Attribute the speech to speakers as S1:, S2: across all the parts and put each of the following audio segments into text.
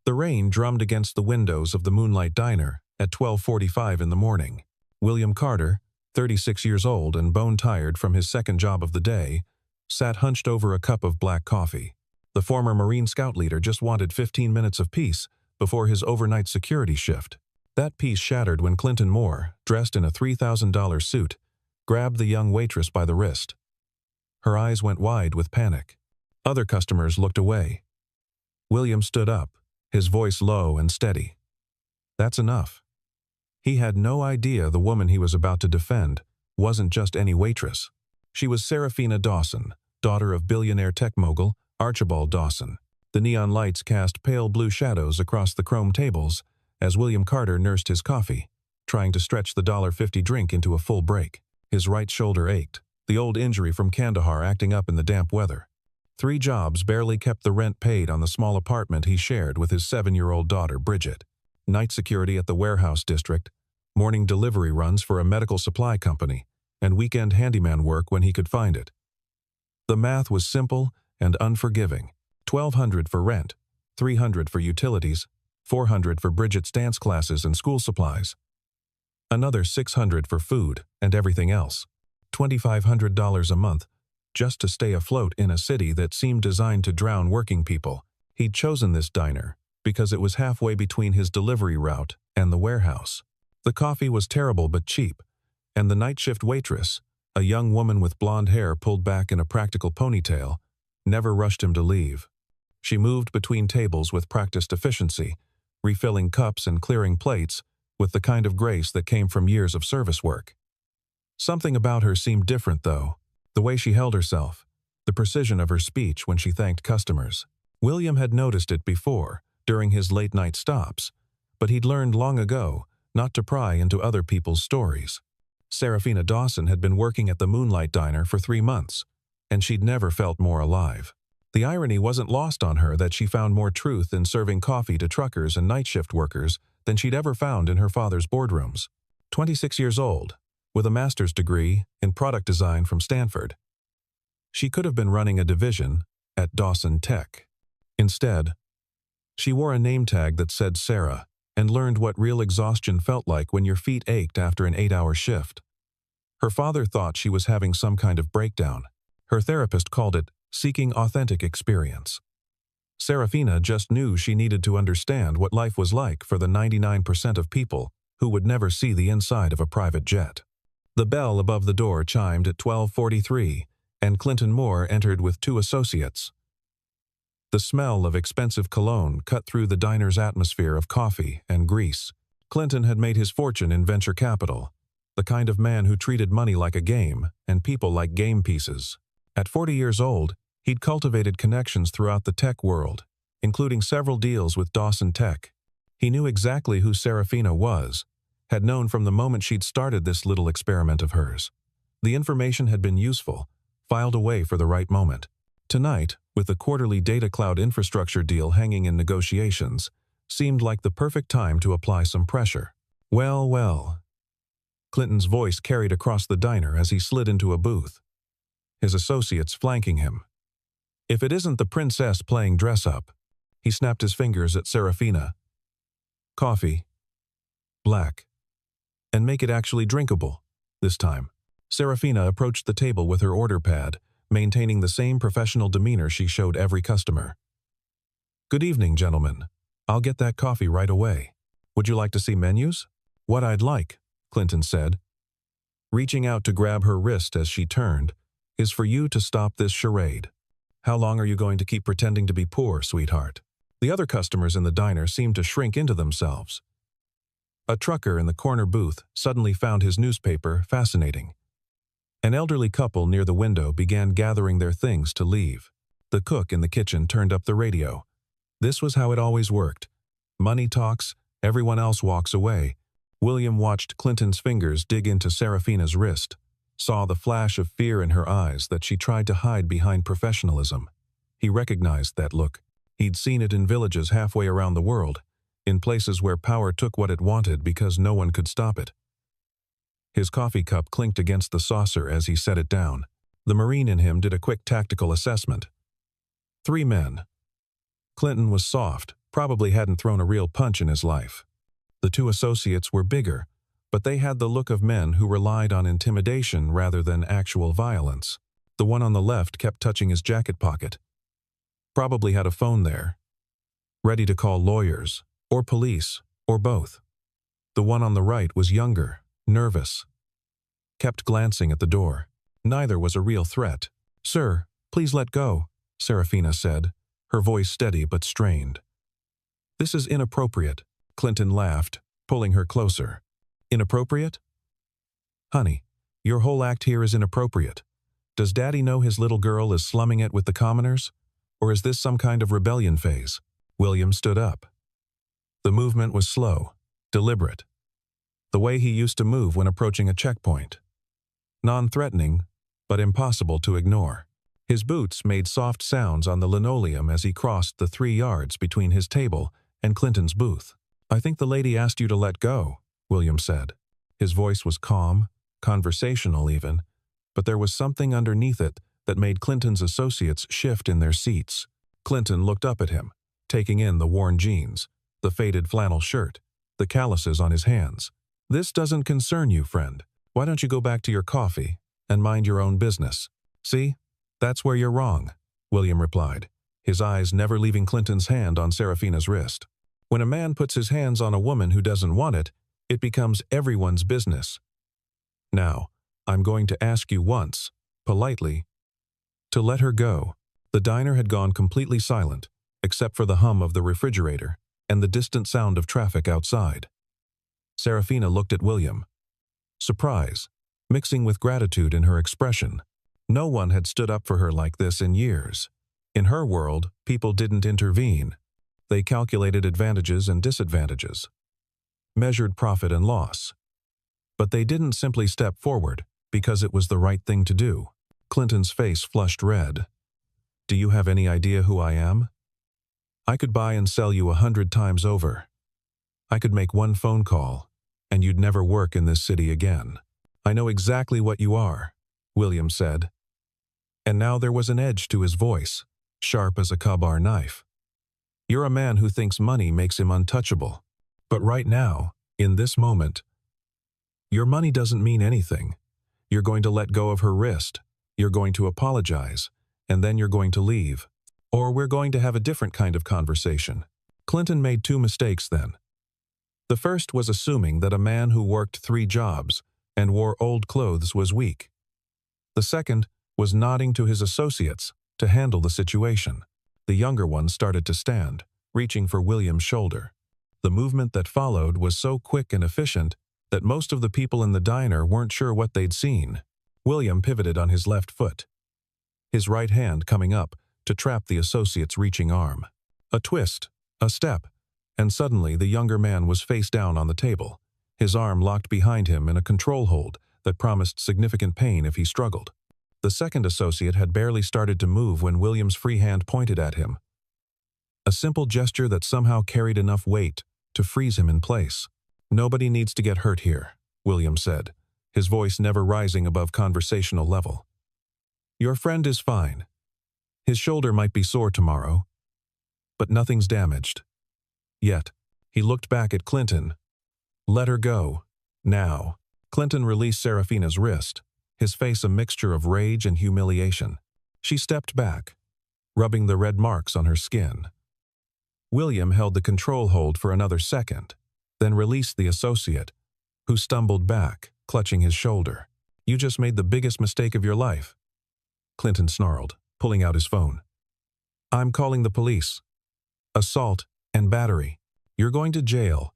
S1: The rain drummed against the windows of the Moonlight Diner at 12:45 in the morning. William Carter, 36 years old and bone-tired from his second job of the day, sat hunched over a cup of black coffee. The former Marine Scout leader just wanted 15 minutes of peace before his overnight security shift. That peace shattered when Clinton Moore, dressed in a $3,000 suit, grabbed the young waitress by the wrist. Her eyes went wide with panic. Other customers looked away. William stood up, his voice low and steady. That's enough. He had no idea the woman he was about to defend wasn't just any waitress. She was Seraphina Dawson, daughter of billionaire tech mogul Archibald Dawson. The neon lights cast pale blue shadows across the chrome tables as William Carter nursed his coffee, trying to stretch the $1.50 drink into a full break. His right shoulder ached, the old injury from Kandahar acting up in the damp weather. 3 jobs barely kept the rent paid on the small apartment he shared with his 7-year-old daughter, Bridget. Night security at the warehouse district, morning delivery runs for a medical supply company, and weekend handyman work when he could find it. The math was simple and unforgiving. $1,200 for rent, $300 for utilities, $400 for Bridget's dance classes and school supplies. Another $600 for food and everything else. $2,500 a month just to stay afloat in a city that seemed designed to drown working people. He'd chosen this diner because it was halfway between his delivery route and the warehouse. The coffee was terrible but cheap, and the night shift waitress, a young woman with blonde hair pulled back in a practical ponytail, never rushed him to leave. She moved between tables with practiced efficiency, refilling cups and clearing plates with the kind of grace that came from years of service work. Something about her seemed different, though. The way she held herself, the precision of her speech when she thanked customers. William had noticed it before, during his late-night stops, but he'd learned long ago not to pry into other people's stories. Seraphina Dawson had been working at the Moonlight Diner for 3 months, and she'd never felt more alive. The irony wasn't lost on her that she found more truth in serving coffee to truckers and night shift workers than she'd ever found in her father's boardrooms. 26 years old, with a master's degree in product design from Stanford, she could have been running a division at Dawson Tech. Instead, she wore a name tag that said Sarah and learned what real exhaustion felt like when your feet ached after an 8-hour shift. Her father thought she was having some kind of breakdown. Her therapist called it seeking authentic experience. Seraphina just knew she needed to understand what life was like for the 99% of people who would never see the inside of a private jet. The bell above the door chimed at 12:43, and Clinton Moore entered with 2 associates. The smell of expensive cologne cut through the diner's atmosphere of coffee and grease. Clinton had made his fortune in venture capital, the kind of man who treated money like a game and people like game pieces. At 40 years old, he'd cultivated connections throughout the tech world, including several deals with Dawson Tech. He knew exactly who Seraphina was, had known from the moment she'd started this little experiment of hers. The information had been useful, filed away for the right moment. Tonight, with the quarterly data cloud infrastructure deal hanging in negotiations, seemed like the perfect time to apply some pressure. Well, well. Clinton's voice carried across the diner as he slid into a booth, his associates flanking him. If it isn't the princess playing dress-up, he snapped his fingers at Seraphina. Coffee. Black. And make it actually drinkable, this time. Seraphina approached the table with her order pad, maintaining the same professional demeanor she showed every customer. Good evening, gentlemen. I'll get that coffee right away. Would you like to see menus? What I'd like, Clinton said, reaching out to grab her wrist as she turned, is for you to stop this charade. How long are you going to keep pretending to be poor, sweetheart? The other customers in the diner seemed to shrink into themselves. A trucker in the corner booth suddenly found his newspaper fascinating. An elderly couple near the window began gathering their things to leave. The cook in the kitchen turned up the radio. This was how it always worked. Money talks, everyone else walks away. William watched Clinton's fingers dig into Seraphina's wrist, saw the flash of fear in her eyes that she tried to hide behind professionalism. He recognized that look. He'd seen it in villages halfway around the world, in places where power took what it wanted because no one could stop it. His coffee cup clinked against the saucer as he set it down. The Marine in him did a quick tactical assessment. 3 men. Clinton was soft, probably hadn't thrown a real punch in his life. The two associates were bigger, but they had the look of men who relied on intimidation rather than actual violence. The one on the left kept touching his jacket pocket. Probably had a phone there, ready to call lawyers, or police, or both. The one on the right was younger, nervous, kept glancing at the door. Neither was a real threat. "Sir, please let go," Seraphina said, her voice steady but strained. "This is inappropriate," Clinton laughed, pulling her closer. "Inappropriate? Honey, your whole act here is inappropriate. Does Daddy know his little girl is slumming it with the commoners? Or is this some kind of rebellion phase?" William stood up. The movement was slow, deliberate. The way he used to move when approaching a checkpoint. Non-threatening, but impossible to ignore. His boots made soft sounds on the linoleum as he crossed the 3 yards between his table and Clinton's booth. "I think the lady asked you to let go," William said. His voice was calm, conversational even, but there was something underneath it that made Clinton's associates shift in their seats. Clinton looked up at him, taking in the worn jeans, the faded flannel shirt, the calluses on his hands. "This doesn't concern you, friend. Why don't you go back to your coffee and mind your own business?" "See, that's where you're wrong," William replied, his eyes never leaving Clinton's hand on Seraphina's wrist. "When a man puts his hands on a woman who doesn't want it, it becomes everyone's business. Now, I'm going to ask you once, politely, to let her go." The diner had gone completely silent, except for the hum of the refrigerator and the distant sound of traffic outside. Seraphina looked at William, surprise, mixing with gratitude in her expression. No one had stood up for her like this in years. In her world, people didn't intervene. They calculated advantages and disadvantages, measured profit and loss. But they didn't simply step forward because it was the right thing to do. Clinton's face flushed red. "Do you have any idea who I am? I could buy and sell you 100 times over. I could make one phone call, and you'd never work in this city again. I know exactly what you are," William said. And now there was an edge to his voice, sharp as a Kabar knife. "You're a man who thinks money makes him untouchable. But right now, in this moment, your money doesn't mean anything. You're going to let go of her wrist, you're going to apologize, and then you're going to leave. Or we're going to have a different kind of conversation." Clinton made 2 mistakes then. The first was assuming that a man who worked 3 jobs and wore old clothes was weak. The second was nodding to his associates to handle the situation. The younger one started to stand, reaching for William's shoulder. The movement that followed was so quick and efficient that most of the people in the diner weren't sure what they'd seen. William pivoted on his left foot, his right hand coming up to trap the associate's reaching arm. A twist, a step, and suddenly the younger man was face down on the table, his arm locked behind him in a control hold that promised significant pain if he struggled. The second associate had barely started to move when William's free hand pointed at him. A simple gesture that somehow carried enough weight to freeze him in place. "Nobody needs to get hurt here," William said, his voice never rising above conversational level. "Your friend is fine. His shoulder might be sore tomorrow, but nothing's damaged. Yet." He looked back at Clinton. "Let her go. Now." Clinton released Seraphina's wrist, his face a mixture of rage and humiliation. She stepped back, rubbing the red marks on her skin. William held the control hold for another second, then released the associate, who stumbled back, clutching his shoulder. "You just made the biggest mistake of your life," Clinton snarled, pulling out his phone. "I'm calling the police. Assault and battery. You're going to jail,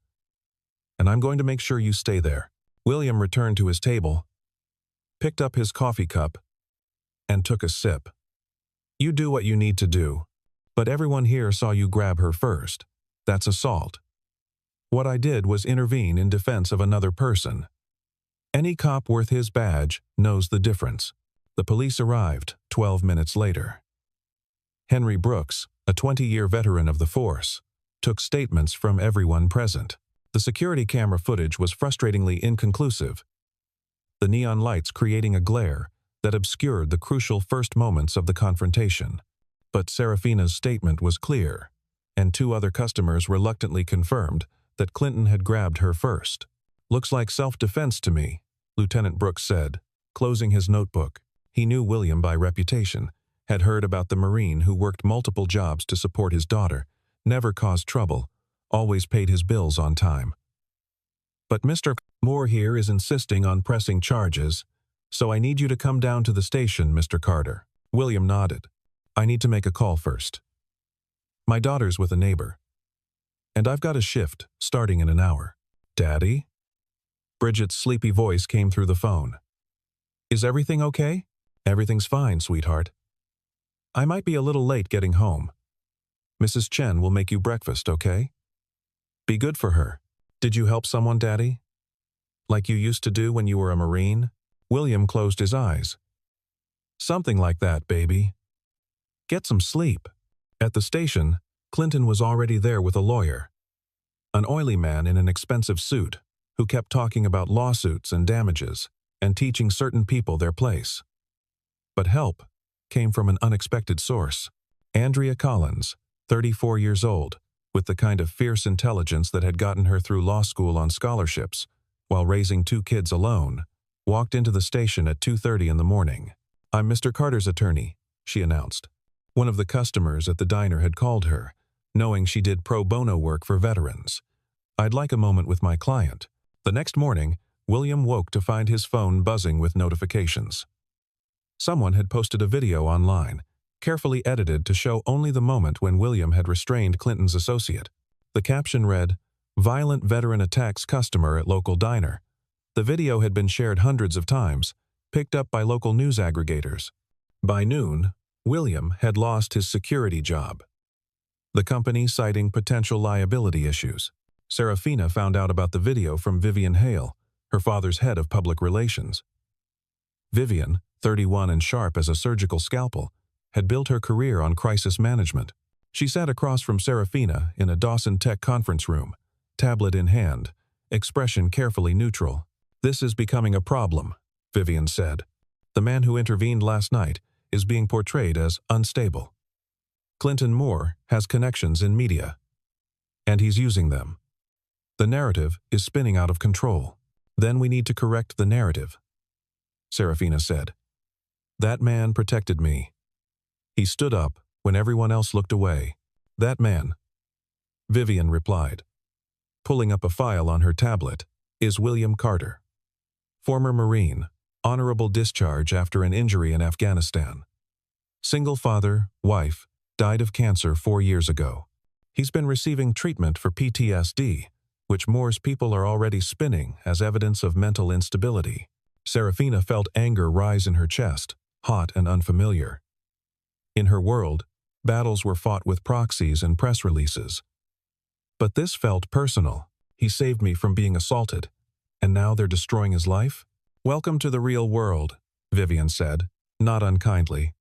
S1: and I'm going to make sure you stay there." William returned to his table, picked up his coffee cup, and took a sip. "You do what you need to do, but everyone here saw you grab her first. That's assault. What I did was intervene in defense of another person. Any cop worth his badge knows the difference." The police arrived 12 minutes later. Henry Brooks, a 20-year veteran of the force, took statements from everyone present. The security camera footage was frustratingly inconclusive, the neon lights creating a glare that obscured the crucial first moments of the confrontation. But Seraphina's statement was clear, and 2 other customers reluctantly confirmed that Clinton had grabbed her first. "Looks like self-defense to me," Lieutenant Brooks said, closing his notebook. He knew William by reputation, had heard about the Marine who worked multiple jobs to support his daughter, never caused trouble, always paid his bills on time. "But Mr. Moore here is insisting on pressing charges, so I need you to come down to the station, Mr. Carter." William nodded. "I need to make a call first. My daughter's with a neighbor. And I've got a shift, starting in an hour." "Daddy?" Bridget's sleepy voice came through the phone. "Is everything okay?" "Everything's fine, sweetheart. I might be a little late getting home. Mrs. Chen will make you breakfast, okay? Be good for her. Did you help someone, Daddy? Like you used to do when you were a Marine?" William closed his eyes. "Something like that, baby. Get some sleep." At the station, Clinton was already there with a lawyer. An oily man in an expensive suit who kept talking about lawsuits and damages and teaching certain people their place. But help came from an unexpected source. Andrea Collins, 34 years old, with the kind of fierce intelligence that had gotten her through law school on scholarships, while raising 2 kids alone, walked into the station at 2:30 in the morning. "I'm Mr. Carter's attorney," she announced. One of the customers at the diner had called her, knowing she did pro bono work for veterans. "I'd like a moment with my client." The next morning, William woke to find his phone buzzing with notifications. Someone had posted a video online, carefully edited to show only the moment when William had restrained Clinton's associate. The caption read, "Violent veteran attacks customer at local diner." The video had been shared hundreds of times, picked up by local news aggregators. By noon, William had lost his security job, the company citing potential liability issues. Seraphina found out about the video from Vivian Hale, her father's head of public relations. Vivian, 31 and sharp as a surgical scalpel, had built her career on crisis management. She sat across from Seraphina in a Dawson Tech conference room, tablet in hand, expression carefully neutral. "This is becoming a problem," Vivian said. "The man who intervened last night is being portrayed as unstable. Clinton Moore has connections in media, and he's using them. The narrative is spinning out of control. Then we need to correct the narrative," Seraphina said. "That man protected me. He stood up when everyone else looked away." "That man," Vivian replied, pulling up a file on her tablet, "is William Carter. Former Marine, honorable discharge after an injury in Afghanistan. Single father, wife, died of cancer 4 years ago. He's been receiving treatment for PTSD, which Moore's people are already spinning as evidence of mental instability." Seraphina felt anger rise in her chest, hot and unfamiliar. In her world, battles were fought with proxies and press releases. But this felt personal. He saved me from being assaulted, and now they're destroying his life? "Welcome to the real world," Vivian said, not unkindly.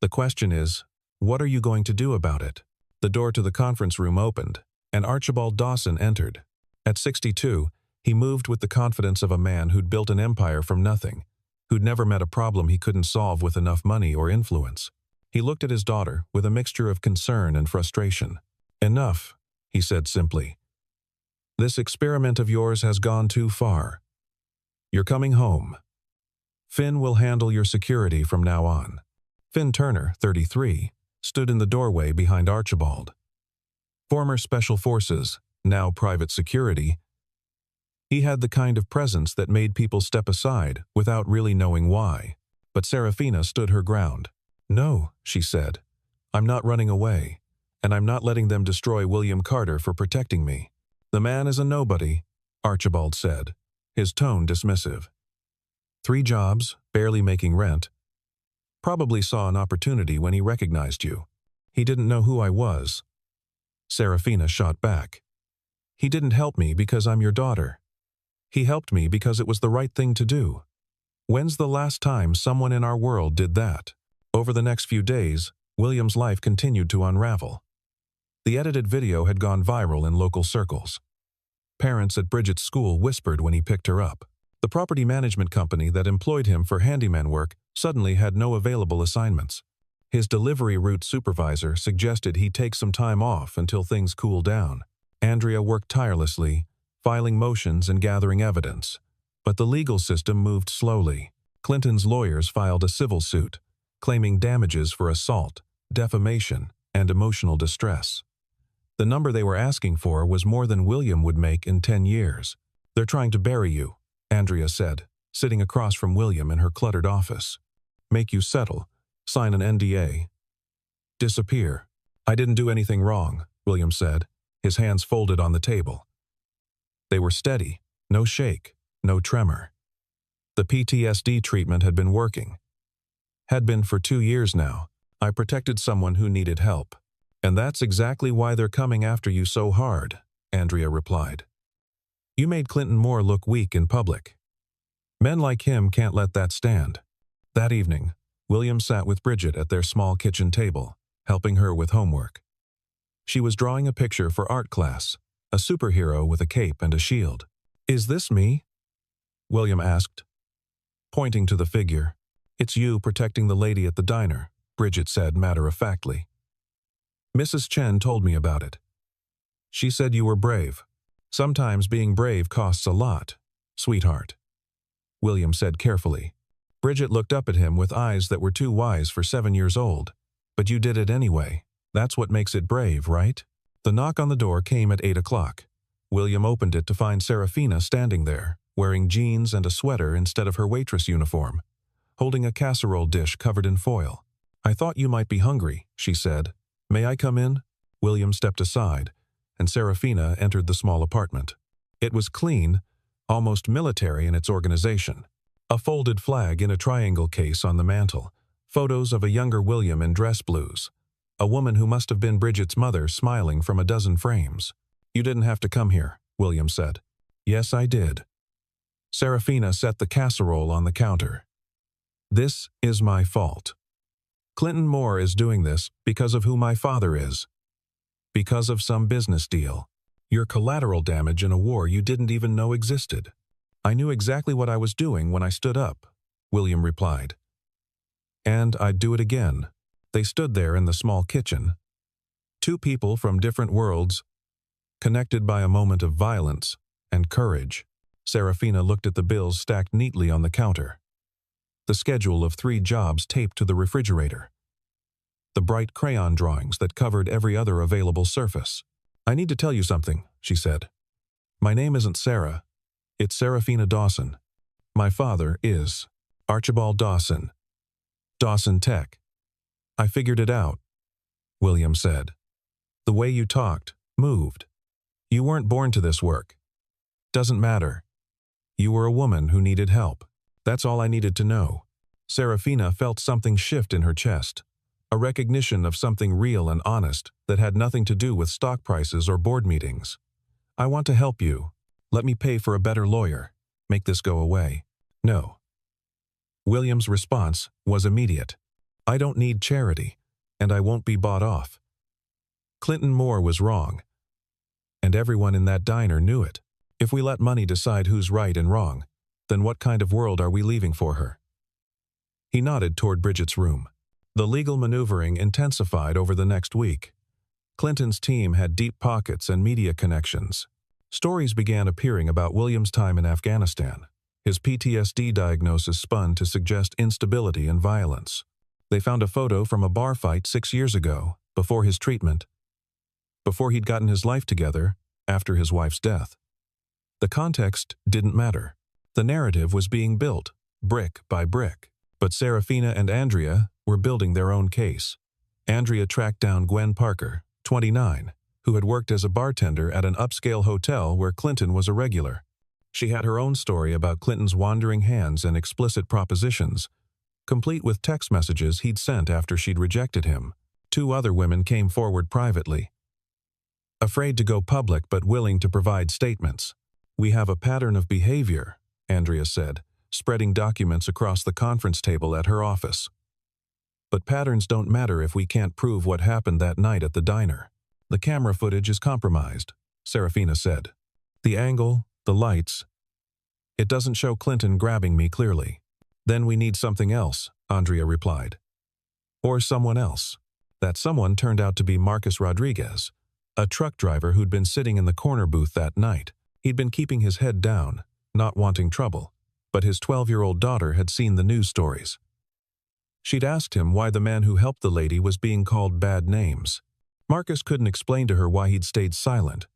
S1: "The question is, what are you going to do about it?" The door to the conference room opened, and Archibald Dawson entered. At 62, he moved with the confidence of a man who'd built an empire from nothing, who'd never met a problem he couldn't solve with enough money or influence. He looked at his daughter with a mixture of concern and frustration. "Enough," he said simply. "This experiment of yours has gone too far. You're coming home. Finn will handle your security from now on." Finn Turner, 33, stood in the doorway behind Archibald. Former Special Forces, now private security, he had the kind of presence that made people step aside without really knowing why. But Seraphina stood her ground. "No," she said. "I'm not running away, and I'm not letting them destroy William Carter for protecting me." "The man is a nobody," Archibald said, his tone dismissive. 3 jobs, barely making rent. Probably saw an opportunity when he recognized you. He didn't know who I was." Seraphina shot back. "He didn't help me because I'm your daughter. He helped me because it was the right thing to do. When's the last time someone in our world did that?" Over the next few days, William's life continued to unravel. The edited video had gone viral in local circles. Parents at Bridget's school whispered when he picked her up. The property management company that employed him for handyman work suddenly had no available assignments. His delivery route supervisor suggested he take some time off until things cool down. Andrea worked tirelessly, filing motions and gathering evidence. But the legal system moved slowly. Clinton's lawyers filed a civil suit, claiming damages for assault, defamation, and emotional distress. The number they were asking for was more than William would make in 10 years. "They're trying to bury you," Andrea said, sitting across from William in her cluttered office. "Make you settle, sign an NDA. Disappear." "I didn't do anything wrong," William said, his hands folded on the table. They were steady, no shake, no tremor. The PTSD treatment had been working. Had been for 2 years now. "I protected someone who needed help. And that's exactly why they're coming after you so hard," Andrea replied. "You made Clinton Moore look weak in public. Men like him can't let that stand." That evening, William sat with Bridget at their small kitchen table, helping her with homework. She was drawing a picture for art class, a superhero with a cape and a shield. "Is this me?" William asked, pointing to the figure. "It's you protecting the lady at the diner," Bridget said matter-of-factly. "Mrs. Chen told me about it. She said you were brave. Sometimes being brave costs a lot, sweetheart," William said carefully. Bridget looked up at him with eyes that were too wise for 7 years old. "But you did it anyway. That's what makes it brave, right?" The knock on the door came at 8 o'clock. William opened it to find Seraphina standing there, wearing jeans and a sweater instead of her waitress uniform, holding a casserole dish covered in foil. "I thought you might be hungry," she said. "May I come in?" William stepped aside, and Seraphina entered the small apartment. It was clean, almost military in its organization. A folded flag in a triangle case on the mantel, photos of a younger William in dress blues, a woman who must have been Bridget's mother smiling from a dozen frames. "You didn't have to come here," William said. "Yes, I did." Seraphina set the casserole on the counter. "This is my fault. Clinton Moore is doing this because of who my father is. Because of some business deal. You're collateral damage in a war you didn't even know existed." "I knew exactly what I was doing when I stood up," William replied. "And I'd do it again." They stood there in the small kitchen. Two people from different worlds, connected by a moment of violence and courage. Seraphina looked at the bills stacked neatly on the counter. The schedule of 3 jobs taped to the refrigerator. The bright crayon drawings that covered every other available surface. "I need to tell you something," she said. "My name isn't Sarah. It's Seraphina Dawson. My father is Archibald Dawson. Dawson Tech. I figured it out," William said. "The way you talked, moved. You weren't born to this work. Doesn't matter. You were a woman who needed help. That's all I needed to know." Seraphina felt something shift in her chest, a recognition of something real and honest that had nothing to do with stock prices or board meetings. "I want to help you. Let me pay for a better lawyer. Make this go away." "No." William's response was immediate. "I don't need charity, and I won't be bought off." Clinton Moore was wrong, and everyone in that diner knew it. If we let money decide who's right and wrong, then what kind of world are we leaving for her? He nodded toward Bridget's room. The legal maneuvering intensified over the next week. Clinton's team had deep pockets and media connections. Stories began appearing about William's time in Afghanistan. His PTSD diagnosis spun to suggest instability and violence. They found a photo from a bar fight 6 years ago, before his treatment, before he'd gotten his life together after his wife's death. The context didn't matter. The narrative was being built, brick by brick. But Seraphina and Andrea were building their own case. Andrea tracked down Gwen Parker, 29, who had worked as a bartender at an upscale hotel where Clinton was a regular. She had her own story about Clinton's wandering hands and explicit propositions, complete with text messages he'd sent after she'd rejected him. 2 other women came forward privately, afraid to go public but willing to provide statements. "We have a pattern of behavior," Andrea said, spreading documents across the conference table at her office. "But patterns don't matter if we can't prove what happened that night at the diner. The camera footage is compromised," Seraphina said. "The angle, the lights. It doesn't show Clinton grabbing me clearly." "Then we need something else," Andrea replied. Or someone else. That someone turned out to be Marcus Rodriguez, a truck driver who'd been sitting in the corner booth that night. He'd been keeping his head down, not wanting trouble, but his 12-year-old daughter had seen the news stories. She'd asked him why the man who helped the lady was being called bad names. Marcus couldn't explain to her why he'd stayed silent,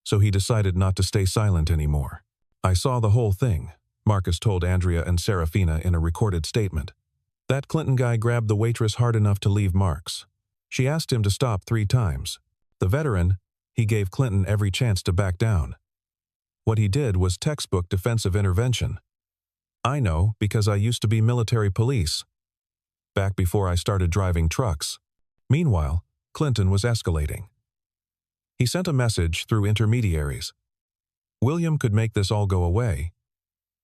S1: so he decided not to stay silent anymore. "I saw the whole thing," Marcus told Andrea and Seraphina in a recorded statement. "That Clinton guy grabbed the waitress hard enough to leave marks. She asked him to stop 3 times. The veteran, he gave Clinton every chance to back down. What he did was textbook defensive intervention. I know because I used to be military police, back before I started driving trucks." Meanwhile, Clinton was escalating. He sent a message through intermediaries. William could make this all go away.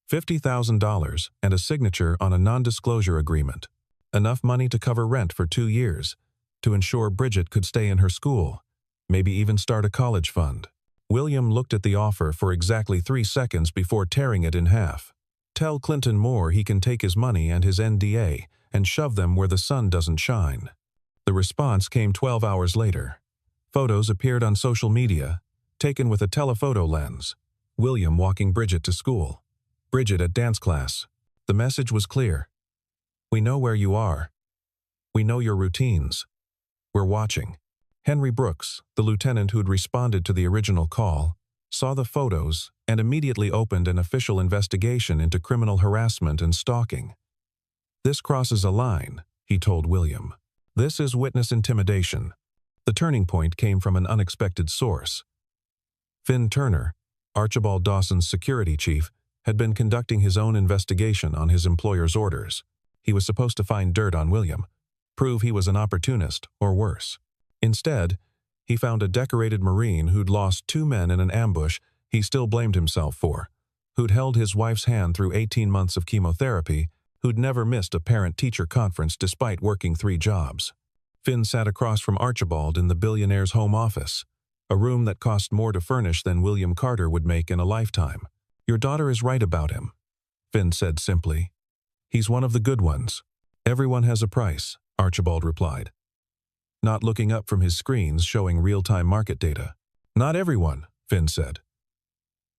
S1: $50,000 and a signature on a non-disclosure agreement. Enough money to cover rent for 2 years, to ensure Bridget could stay in her school, maybe even start a college fund. William looked at the offer for exactly 3 seconds before tearing it in half. Tell Clinton Moore he can take his money and his NDA and shove them where the sun doesn't shine. The response came 12 hours later. Photos appeared on social media, taken with a telephoto lens. William walking Bridget to school. Bridget at dance class. The message was clear. "We know where you are. We know your routines. We're watching." Henry Brooks, the lieutenant who'd responded to the original call, saw the photos and immediately opened an official investigation into criminal harassment and stalking. "This crosses a line," he told William. "This is witness intimidation." The turning point came from an unexpected source. Finn Turner, Archibald Dawson's security chief, had been conducting his own investigation on his employer's orders. He was supposed to find dirt on William, prove he was an opportunist, or worse. Instead, he found a decorated Marine who'd lost 2 men in an ambush he still blamed himself for, who'd held his wife's hand through 18 months of chemotherapy, who'd never missed a parent-teacher conference despite working 3 jobs. Finn sat across from Archibald in the Billionaire's home office, a room that cost more to furnish than William Carter would make in a lifetime. "Your daughter is right about him," Finn said simply. "He's one of the good ones. Everyone has a price," Archibald replied, not looking up from his screens showing real-time market data. "Not everyone," Finn said.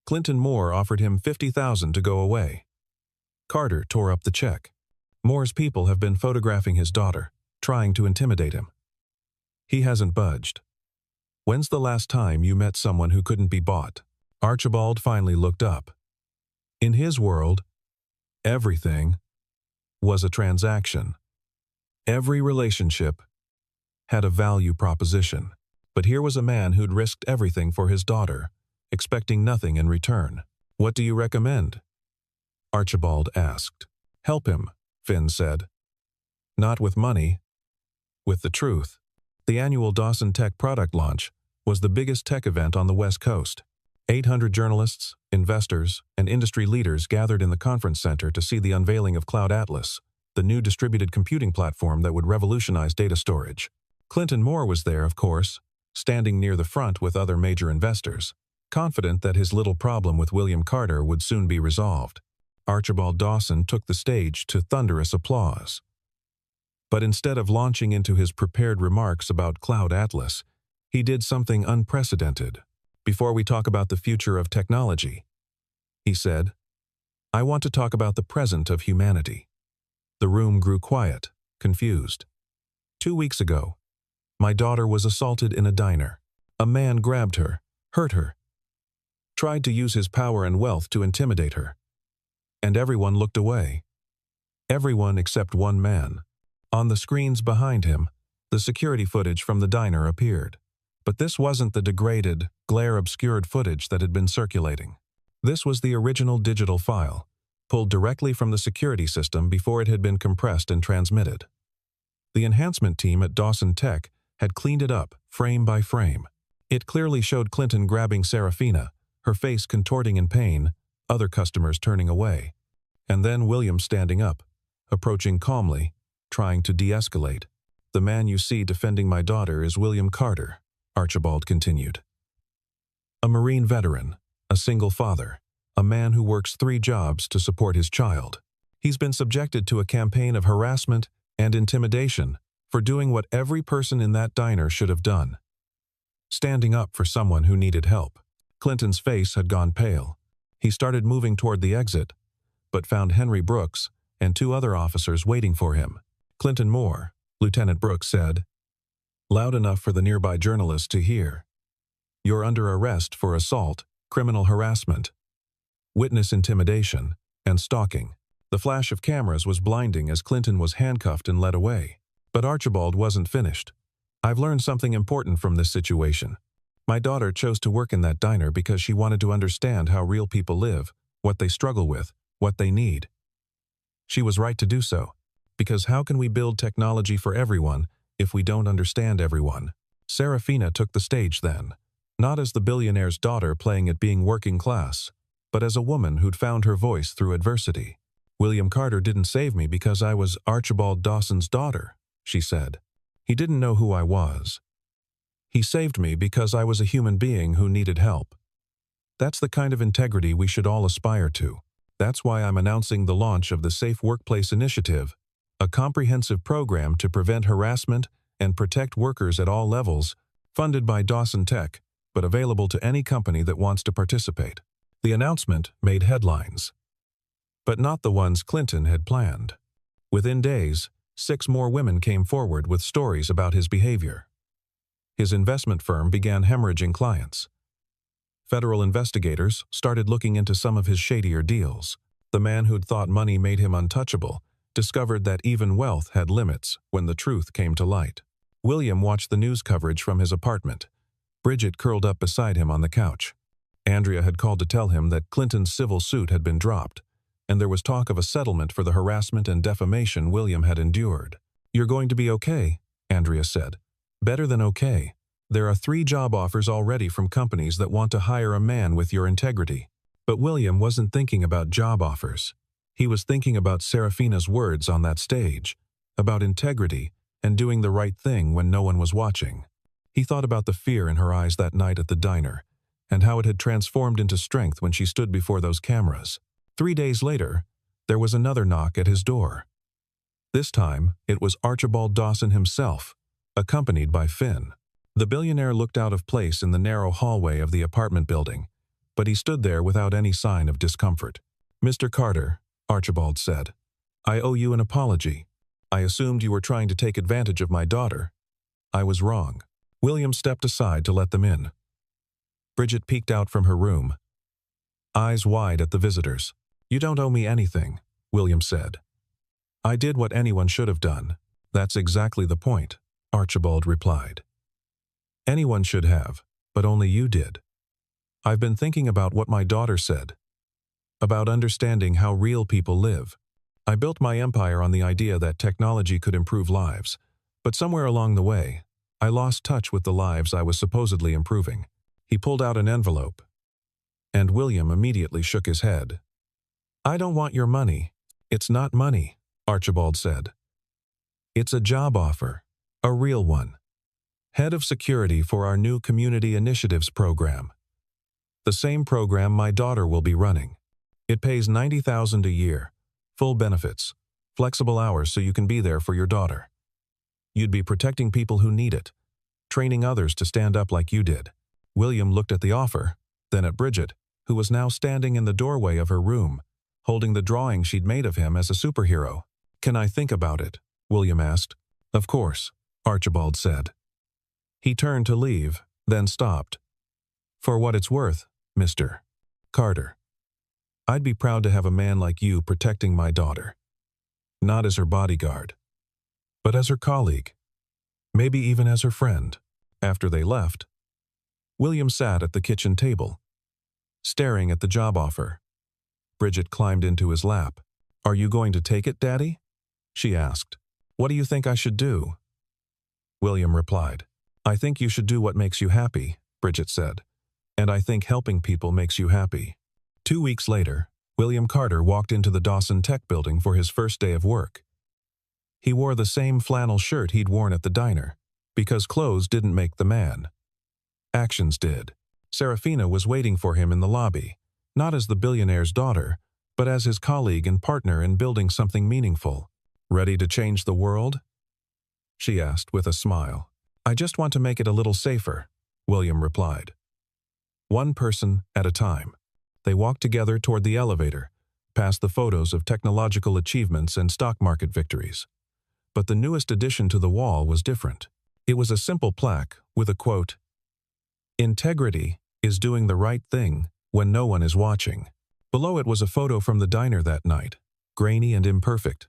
S1: Clinton Moore offered him $50,000 to go away. Carter tore up the check. "Moore's people have been photographing his daughter, trying to intimidate him. He hasn't budged. When's the last time you met someone who couldn't be bought?" Archibald finally looked up. In his world, everything was a transaction. Every relationship had a value proposition. But here was a man who'd risked everything for his daughter, expecting nothing in return. "What do you recommend?" Archibald asked. "Help him," Finn said. "Not with money, with the truth." The annual Dawson Tech product launch was the biggest tech event on the West Coast. 800 journalists, investors, and industry leaders gathered in the conference center to see the unveiling of Cloud Atlas, the new distributed computing platform that would revolutionize data storage. Clinton Moore was there, of course, standing near the front with other major investors, confident that his little problem with William Carter would soon be resolved. Archibald Dawson took the stage to thunderous applause. But instead of launching into his prepared remarks about Cloud Atlas, he did something unprecedented. "Before we talk about the future of technology," he said, "I want to talk about the present of humanity." The room grew quiet, confused. 2 weeks ago, my daughter was assaulted in a diner. A man grabbed her, hurt her, tried to use his power and wealth to intimidate her. And everyone looked away. Everyone except one man. On the screens behind him, the security footage from the diner appeared. But this wasn't the degraded, glare-obscured footage that had been circulating. This was the original digital file, pulled directly from the security system before it had been compressed and transmitted. The enhancement team at Dawson Tech had cleaned it up, frame by frame. It clearly showed Clinton grabbing Seraphina, her face contorting in pain, other customers turning away. And then William standing up, approaching calmly, trying to de-escalate. "The man you see defending my daughter is William Carter," Archibald continued. "A Marine veteran, a single father, a man who works 3 jobs to support his child. He's been subjected to a campaign of harassment and intimidation for doing what every person in that diner should have done: standing up for someone who needed help. Clinton's face had gone pale. He started moving toward the exit, but found Henry Brooks and two other officers waiting for him. "Clinton Moore," Lieutenant Brooks said, loud enough for the nearby journalist to hear. "You're under arrest for assault, criminal harassment, witness intimidation, and stalking." The flash of cameras was blinding as Clinton was handcuffed and led away. But Archibald wasn't finished. "I've learned something important from this situation. My daughter chose to work in that diner because she wanted to understand how real people live, what they struggle with, what they need. She was right to do so, because how can we build technology for everyone if we don't understand everyone?" Seraphina took the stage then, not as the billionaire's daughter playing at being working class, but as a woman who'd found her voice through adversity. "William Carter didn't save me because I was Archibald Dawson's daughter," she said. "He didn't know who I was. He saved me because I was a human being who needed help. That's the kind of integrity we should all aspire to. That's why I'm announcing the launch of the Safe Workplace Initiative, a comprehensive program to prevent harassment and protect workers at all levels, funded by Dawson Tech, but available to any company that wants to participate." The announcement made headlines, but not the ones Clinton had planned. Within days, 6 more women came forward with stories about his behavior. His investment firm began hemorrhaging clients. Federal investigators started looking into some of his shadier deals. The man who'd thought money made him untouchable discovered that even wealth had limits when the truth came to light. William watched the news coverage from his apartment. Bridget curled up beside him on the couch. Andrea had called to tell him that Clinton's civil suit had been dropped, and there was talk of a settlement for the harassment and defamation William had endured. "You're going to be okay," Andrea said. "Better than okay. There are 3 job offers already from companies that want to hire a man with your integrity." But William wasn't thinking about job offers. He was thinking about Seraphina's words on that stage, about integrity and doing the right thing when no one was watching. He thought about the fear in her eyes that night at the diner, and how it had transformed into strength when she stood before those cameras. 3 days later, there was another knock at his door. This time, it was Archibald Dawson himself, accompanied by Finn. The billionaire looked out of place in the narrow hallway of the apartment building, but he stood there without any sign of discomfort. "Mr. Carter," Archibald said, "I owe you an apology. I assumed you were trying to take advantage of my daughter. I was wrong." William stepped aside to let them in. Bridget peeked out from her room, eyes wide at the visitors. "You don't owe me anything," William said. "I did what anyone should have done." "That's exactly the point," Archibald replied. "Anyone should have, but only you did. I've been thinking about what my daughter said, about understanding how real people live. I built my empire on the idea that technology could improve lives, but somewhere along the way, I lost touch with the lives I was supposedly improving." He pulled out an envelope, and William immediately shook his head. "I don't want your money." "It's not money," Archibald said. "It's a job offer, a real one. Head of security for our new community initiatives program. The same program my daughter will be running. It pays $90,000 a year, full benefits, flexible hours so you can be there for your daughter. You'd be protecting people who need it, training others to stand up like you did." William looked at the offer, then at Bridget, who was now standing in the doorway of her room, holding the drawing she'd made of him as a superhero. "Can I think about it?" William asked. "Of course," Archibald said. He turned to leave, then stopped. "For what it's worth, Mr. Carter, I'd be proud to have a man like you protecting my daughter. Not as her bodyguard, but as her colleague, maybe even as her friend." After they left, William sat at the kitchen table, staring at the job offer. Bridget climbed into his lap. "Are you going to take it, Daddy?" she asked. "What do you think I should do?" William replied. "I think you should do what makes you happy," Bridget said. "And I think helping people makes you happy." 2 weeks later, William Carter walked into the Dawson Tech building for his first day of work. He wore the same flannel shirt he'd worn at the diner, because clothes didn't make the man. Actions did. Seraphina was waiting for him in the lobby, not as the billionaire's daughter, but as his colleague and partner in building something meaningful. Ready to change the world? She asked with a smile. I just want to make it a little safer, William replied. One person at a time. They walked together toward the elevator, past the photos of technological achievements and stock market victories. But the newest addition to the wall was different. It was a simple plaque with a quote, "Integrity is doing the right thing when no one is watching." Below it was a photo from the diner that night, grainy and imperfect,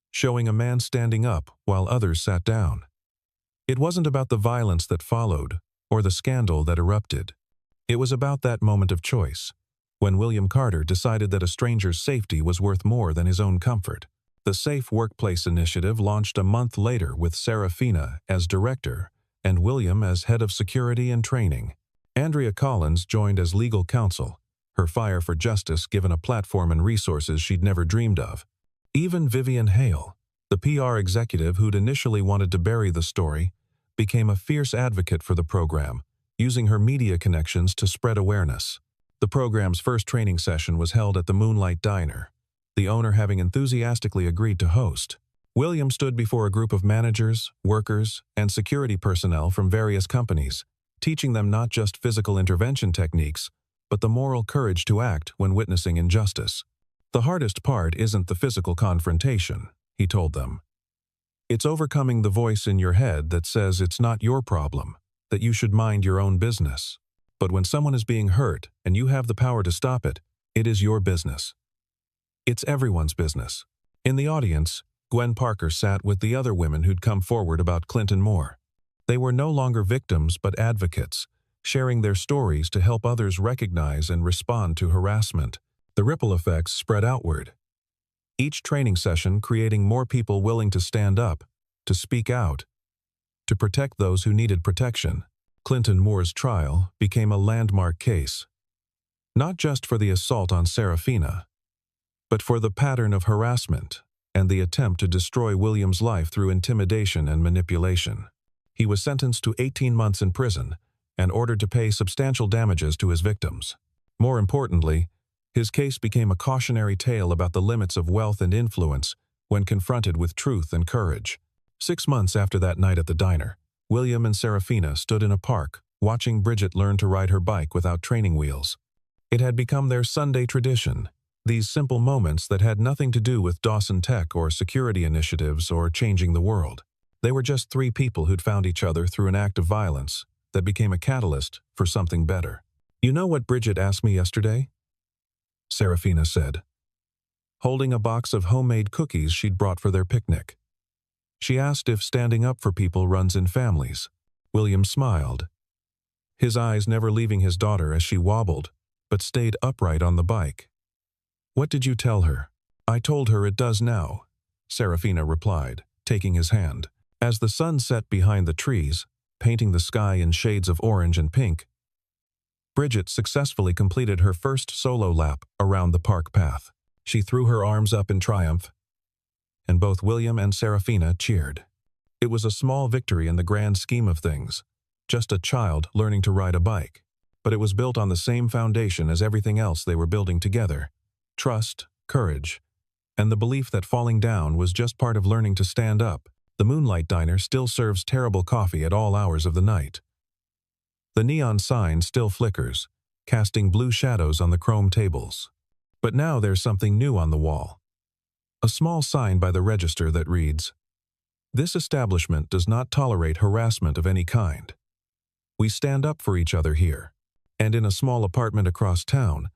S1: showing a man standing up while others sat down. It wasn't about the violence that followed or the scandal that erupted. It was about that moment of choice, when William Carter decided that a stranger's safety was worth more than his own comfort. The Safe Workplace Initiative launched a month later with Seraphina as director and William as head of security and training. Andrea Collins joined as legal counsel, her fire for justice given a platform and resources she'd never dreamed of. Even Vivian Hale, the PR executive who'd initially wanted to bury the story, became a fierce advocate for the program, using her media connections to spread awareness. The program's first training session was held at the Moonlight Diner, the owner having enthusiastically agreed to host. William stood before a group of managers, workers, and security personnel from various companies, teaching them not just physical intervention techniques, but the moral courage to act when witnessing injustice. The hardest part isn't the physical confrontation, he told them. It's overcoming the voice in your head that says it's not your problem, that you should mind your own business. But when someone is being hurt and you have the power to stop it, it is your business. It's everyone's business. In the audience, Gwen Parker sat with the other women who'd come forward about Clinton Moore. They were no longer victims but advocates, sharing their stories to help others recognize and respond to harassment. The ripple effects spread outward, each training session creating more people willing to stand up, to speak out, to protect those who needed protection. Clinton Moore's trial became a landmark case, not just for the assault on Seraphina, but for the pattern of harassment and the attempt to destroy William's life through intimidation and manipulation. He was sentenced to 18 months in prison and ordered to pay substantial damages to his victims. More importantly, his case became a cautionary tale about the limits of wealth and influence when confronted with truth and courage. 6 months after that night at the diner, William and Seraphina stood in a park, watching Bridget learn to ride her bike without training wheels. It had become their Sunday tradition, these simple moments that had nothing to do with Dawson Tech or security initiatives or changing the world. They were just 3 people who'd found each other through an act of violence that became a catalyst for something better. You know what Bridget asked me yesterday? Seraphina said, holding a box of homemade cookies she'd brought for their picnic. She asked if standing up for people runs in families. William smiled, his eyes never leaving his daughter as she wobbled, but stayed upright on the bike. What did you tell her? I told her it does now, Seraphina replied, taking his hand. As the sun set behind the trees, painting the sky in shades of orange and pink, Bridget successfully completed her first solo lap around the park path. She threw her arms up in triumph, and both William and Seraphina cheered. It was a small victory in the grand scheme of things, just a child learning to ride a bike. But it was built on the same foundation as everything else they were building together: trust, courage, and the belief that falling down was just part of learning to stand up. The Moonlight Diner still serves terrible coffee at all hours of the night. The neon sign still flickers, casting blue shadows on the chrome tables. But now there's something new on the wall. A small sign by the register that reads, "This establishment does not tolerate harassment of any kind. We stand up for each other here." And in a small apartment across town,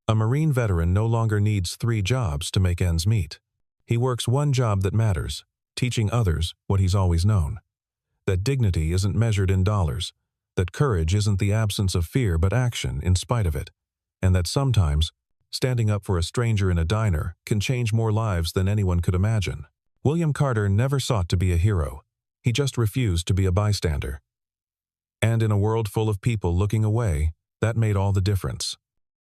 S1: a Marine veteran no longer needs 3 jobs to make ends meet. He works one job that matters, teaching others what he's always known: that dignity isn't measured in dollars, that courage isn't the absence of fear but action in spite of it, and that sometimes standing up for a stranger in a diner can change more lives than anyone could imagine. William Carter never sought to be a hero. He just refused to be a bystander. And in a world full of people looking away, that made all the difference.